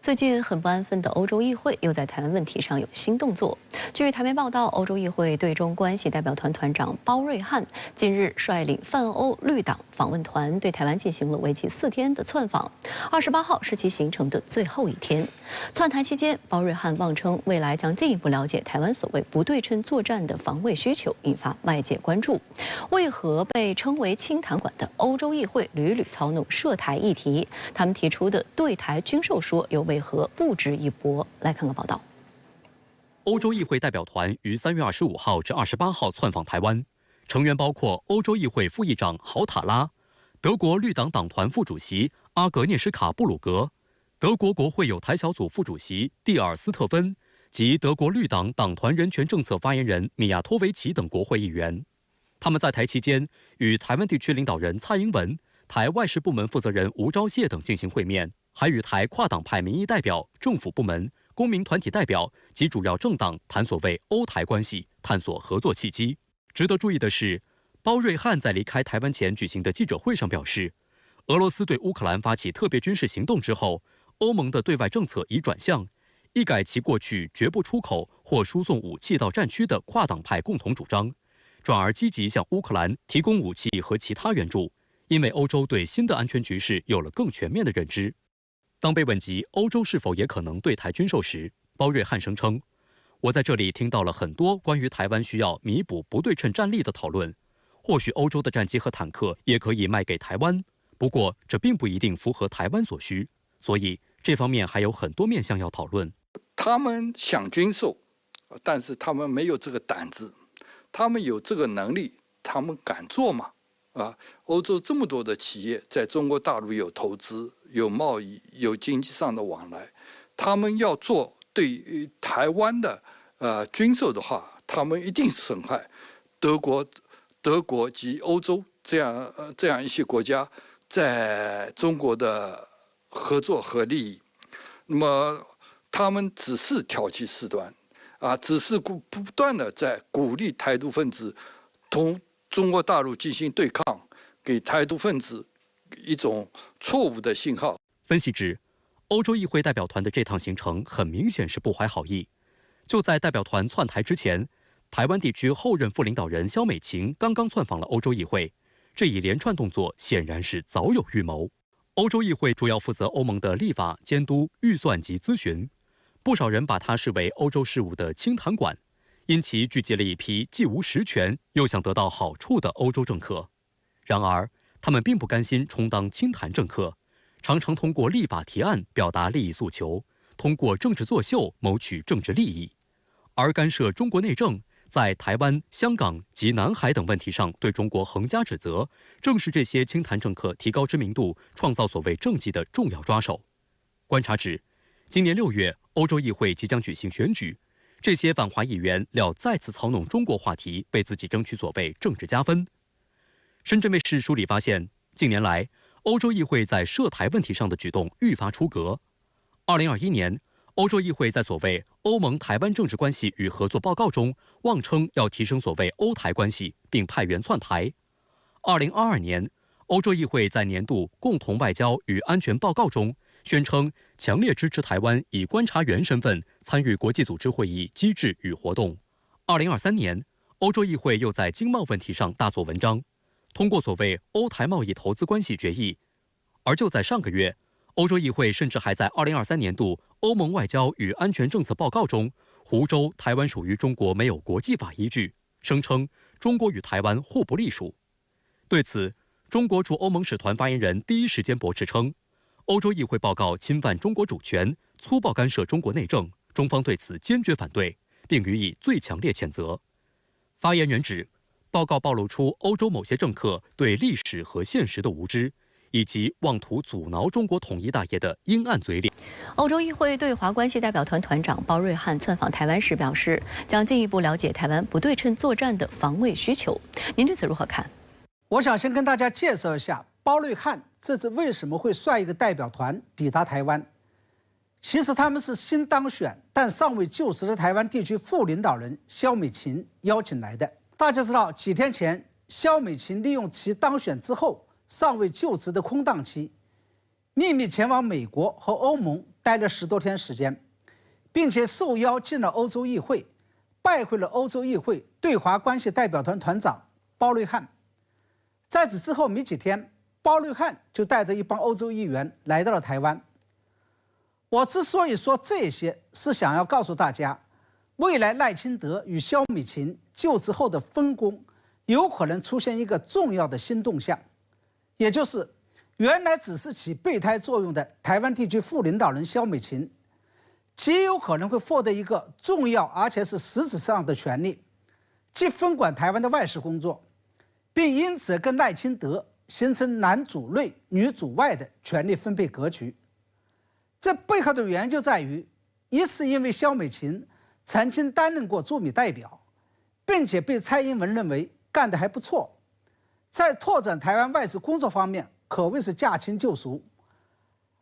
最近很不安分的欧洲议会又在台湾问题上有新动作。据台媒报道，欧洲议会对中关系代表团团长包瑞汉近日率领泛欧绿党访问团对台湾进行了为期4天的窜访。28号是其行程的最后一天。窜台期间，包瑞汉妄称未来将进一步了解台湾所谓不对称作战的防卫需求，引发外界关注。为何被称为清谈馆的欧洲议会屡屡操弄涉台议题？他们提出的对台军售说又为何不值一驳？来看看报道。欧洲议会代表团于3月25号至28号窜访台湾，成员包括欧洲议会副议长豪塔拉、德国绿党党团副主席阿格涅什卡·布鲁格、德国国会有台小组副主席蒂尔斯特芬及德国绿党党团人权政策发言人米亚托维奇等国会议员。他们在台期间与台湾地区领导人蔡英文、台外事部门负责人吴钊燮等进行会面，还与台跨党派民意代表、政府部门、公民团体代表及主要政党谈所谓欧台关系，探索合作契机。值得注意的是，包瑞汉在离开台湾前举行的记者会上表示，俄罗斯对乌克兰发起特别军事行动之后，欧盟的对外政策已转向，一改其过去绝不出口或输送武器到战区的跨党派共同主张，转而积极向乌克兰提供武器和其他援助，因为欧洲对新的安全局势有了更全面的认知。当被问及欧洲是否也可能对台军售时，包瑞汉声称：“我在这里听到了很多关于台湾需要弥补不对称战力的讨论，或许欧洲的战机和坦克也可以卖给台湾，不过这并不一定符合台湾所需，所以这方面还有很多面向要讨论。”他们想军售，但是他们没有这个胆子，他们有这个能力，他们敢做吗？欧洲这么多的企业在中国大陆有投资、有贸易、有经济上的往来，他们要做对于台湾的军售的话，他们一定损害德国及欧洲这样一些国家在中国的合作和利益。那么他们只是挑起事端，只是不断的在鼓励台独分子同中国大陆进行对抗，给台独分子一种错误的信号。分析指，欧洲议会代表团的这趟行程很明显是不怀好意。就在代表团窜台之前，台湾地区后任副领导人萧美琴刚刚窜访了欧洲议会，这一连串动作显然是早有预谋。欧洲议会主要负责欧盟的立法、监督、预算及咨询，不少人把它视为欧洲事务的清谈馆，因其聚集了一批既无实权又想得到好处的欧洲政客。然而，他们并不甘心充当清谈政客，常常通过立法提案表达利益诉求，通过政治作秀谋取政治利益。而干涉中国内政，在台湾、香港及南海等问题上对中国横加指责，正是这些清谈政客提高知名度、创造所谓政绩的重要抓手。观察指，今年6月，欧洲议会即将举行选举，这些反华议员料再次操弄中国话题，为自己争取所谓政治加分。深圳卫视梳理发现，近年来欧洲议会在涉台问题上的举动愈发出格。2021年，欧洲议会在所谓《欧盟台湾政治关系与合作报告》中，妄称要提升所谓欧台关系，并派员窜台。2022年，欧洲议会在年度共同外交与安全报告中，宣称强烈支持台湾以观察员身份参与国际组织会议机制与活动。2023年，欧洲议会又在经贸问题上大做文章，通过所谓欧台贸易投资关系决议。而就在上个月，欧洲议会甚至还在2023年度欧盟外交与安全政策报告中，胡诌台湾属于中国没有国际法依据，声称中国与台湾互不隶属。对此，中国驻欧盟使团发言人第一时间驳斥称，欧洲议会报告侵犯中国主权，粗暴干涉中国内政，中方对此坚决反对，并予以最强烈谴责。发言人指，报告暴露出欧洲某些政客对历史和现实的无知，以及妄图阻挠中国统一大业的阴暗嘴脸。欧洲议会对华关系代表团团长包瑞汉窜访台湾时表示，将进一步了解台湾不对称作战的防卫需求。您对此如何看？我想先跟大家介绍一下包瑞汉这次为什么会率一个代表团抵达台湾。其实他们是新当选但尚未就职的台湾地区副领导人萧美琴邀请来的。大家知道，几天前萧美琴利用其当选之后尚未就职的空档期，秘密前往美国和欧盟待了10多天时间，并且受邀进了欧洲议会，拜会了欧洲议会对华关系代表团团长包瑞汉。在此之后没几天，包瑞汉就带着一帮欧洲议员来到了台湾。我之所以说这些，是想要告诉大家，未来赖清德与萧美琴就职后的分工有可能出现一个重要的新动向，也就是原来只是起备胎作用的台湾地区副领导人萧美琴，极有可能会获得一个重要而且是实质上的权利，即分管台湾的外事工作，并因此跟赖清德形成男主内女主外的权力分配格局。这背后的原因就在于，一是因为萧美琴曾经担任过驻美代表，并且被蔡英文认为干得还不错，在拓展台湾外事工作方面可谓是驾轻就熟；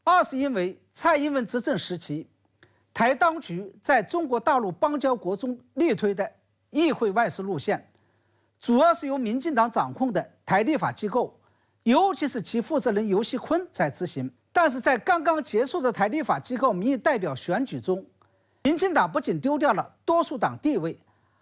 二是因为蔡英文执政时期，台当局在中国大陆邦交国中力推的议会外事路线，主要是由民进党掌控的台立法机构，尤其是其负责人游锡堃在执行。但是在刚刚结束的台立法机构民意代表选举中，民进党不仅丢掉了多数党地位，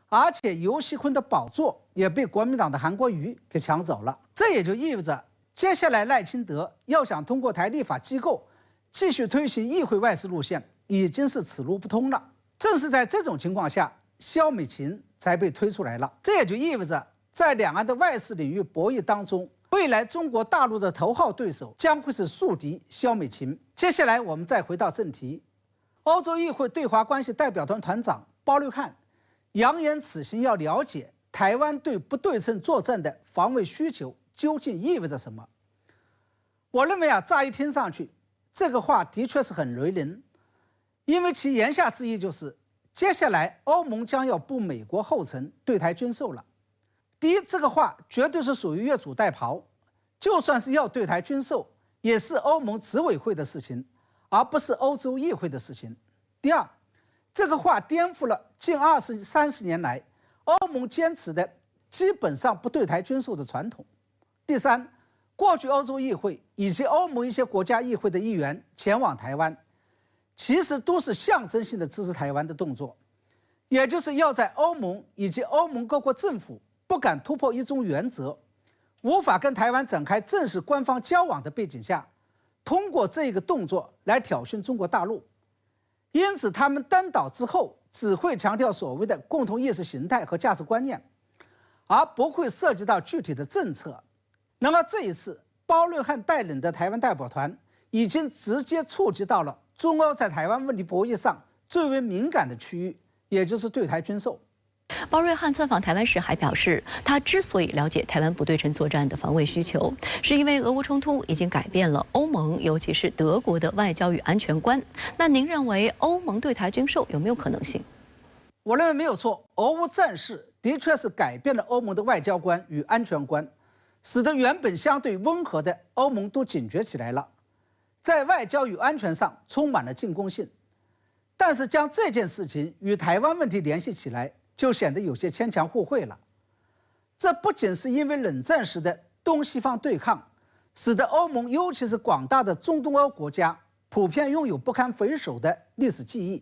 而且游锡堃的宝座也被国民党的韩国瑜给抢走了。这也就意味着，接下来赖清德要想通过台立法机构继续推行议会外事路线，已经是此路不通了。正是在这种情况下，萧美琴才被推出来了。这也就意味着，在两岸的外事领域博弈当中，未来中国大陆的头号对手将会是宿敌萧美琴。接下来我们再回到正题，欧洲议会对华关系代表团团长包瑞汉扬言此行要了解台湾对不对称作战的防卫需求究竟意味着什么。我认为乍一听上去，这个话的确是很雷人，因为其言下之意就是，接下来欧盟将要步美国后尘，对台军售了。第一，这个话绝对是属于越俎代庖，就算是要对台军售，也是欧盟执委会的事情，而不是欧洲议会的事情。第二，这个话颠覆了近20、30年来欧盟坚持的基本上不对台军售的传统。第三，过去欧洲议会以及欧盟一些国家议会的议员前往台湾，其实都是象征性的支持台湾的动作，也就是要在欧盟以及欧盟各国政府不敢突破一中原则，无法跟台湾展开正式官方交往的背景下，通过这个动作来挑衅中国大陆。因此他们登岛之后只会强调所谓的共同意识形态和价值观念，而不会涉及到具体的政策。然而这一次包瑞汉带领的台湾代表团已经直接触及到了中欧在台湾问题博弈上最为敏感的区域，也就是对台军售。包瑞汉竄访台湾时还表示，他之所以了解台湾不对称作战的防卫需求，是因为俄乌冲突已经改变了欧盟，尤其是德国的外交与安全观。那您认为欧盟对台军售有没有可能性？我认为没有错，俄乌战事的确是改变了欧盟的外交观与安全观，使得原本相对温和的欧盟都警觉起来了，在外交与安全上充满了进攻性。但是将这件事情与台湾问题联系起来，就显得有些牵强附会了。这不仅是因为冷战时的东西方对抗，使得欧盟尤其是广大的中东欧国家普遍拥有不堪回首的历史记忆，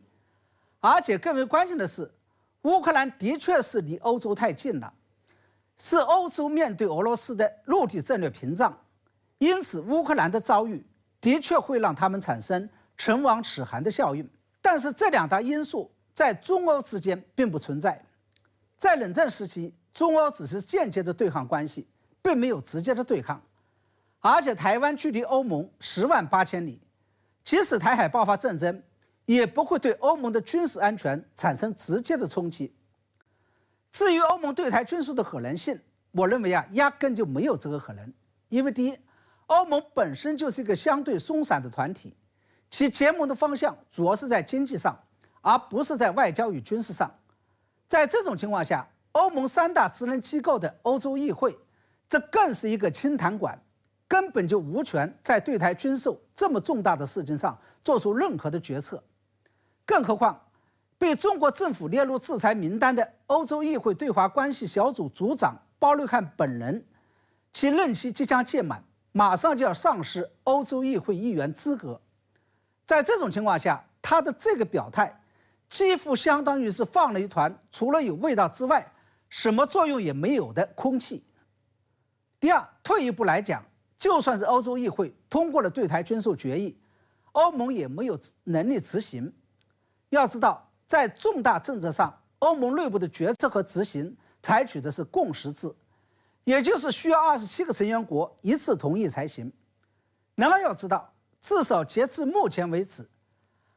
而且更为关键的是，乌克兰的确是离欧洲太近了，是欧洲面对俄罗斯的陆地战略屏障，因此乌克兰的遭遇的确会让他们产生唇亡齿寒的效应。但是这两大因素在中欧之间并不存在。在冷战时期，中欧只是间接的对抗关系，并没有直接的对抗。而且台湾距离欧盟10万8千里，即使台海爆发战争，也不会对欧盟的军事安全产生直接的冲击。至于欧盟对台军售的可能性，我认为压根就没有这个可能。因为第一，欧盟本身就是一个相对松散的团体，其结盟的方向主要是在经济上，而不是在外交与军事上。在这种情况下，欧盟3大职能机构的欧洲议会，这更是一个清谈馆，根本就无权在对台军售这么重大的事情上做出任何的决策。更何况，被中国政府列入制裁名单的欧洲议会对华关系小组组长包瑞汉本人，其任期即将届满，马上就要丧失欧洲议会议员资格。在这种情况下，他的这个表态几乎相当于是放了一团除了有味道之外，什么作用也没有的空气。第二，退一步来讲，就算是欧洲议会通过了对台军售决议，欧盟也没有能力执行。要知道，在重大政策上，欧盟内部的决策和执行采取的是共识制，也就是需要27个成员国一致同意才行。然而要知道，至少截至目前为止，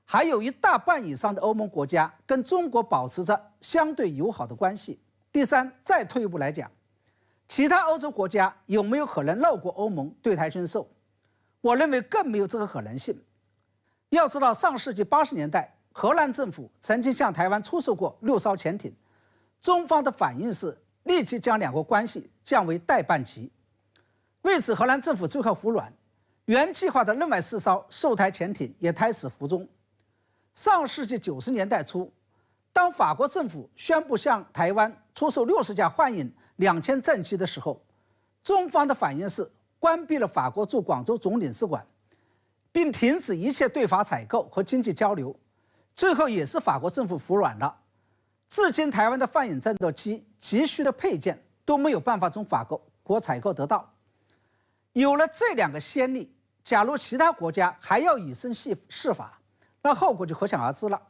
还有一大半以上的欧盟国家跟中国保持着相对友好的关系。第三，再退一步来讲，其他欧洲国家有没有可能绕过欧盟对台军售？我认为更没有这个可能性。要知道，上世纪80年代，荷兰政府曾经向台湾出售过6艘潜艇，中方的反应是立即将两国关系降为代办级。为此，荷兰政府最后服软，原计划的另外4艘售台潜艇也胎死腹中。上世纪90年代初，当法国政府宣布向台湾出售60架幻影2000战机的时候，中方的反应是关闭了法国驻广州总领事馆，并停止一切对法采购和经济交流。最后也是法国政府服软了，至今台湾的幻影战斗机急需的配件都没有办法从法国采购得到。有了这2个先例，假如其他国家还要以身试法，那后果就可想而知了。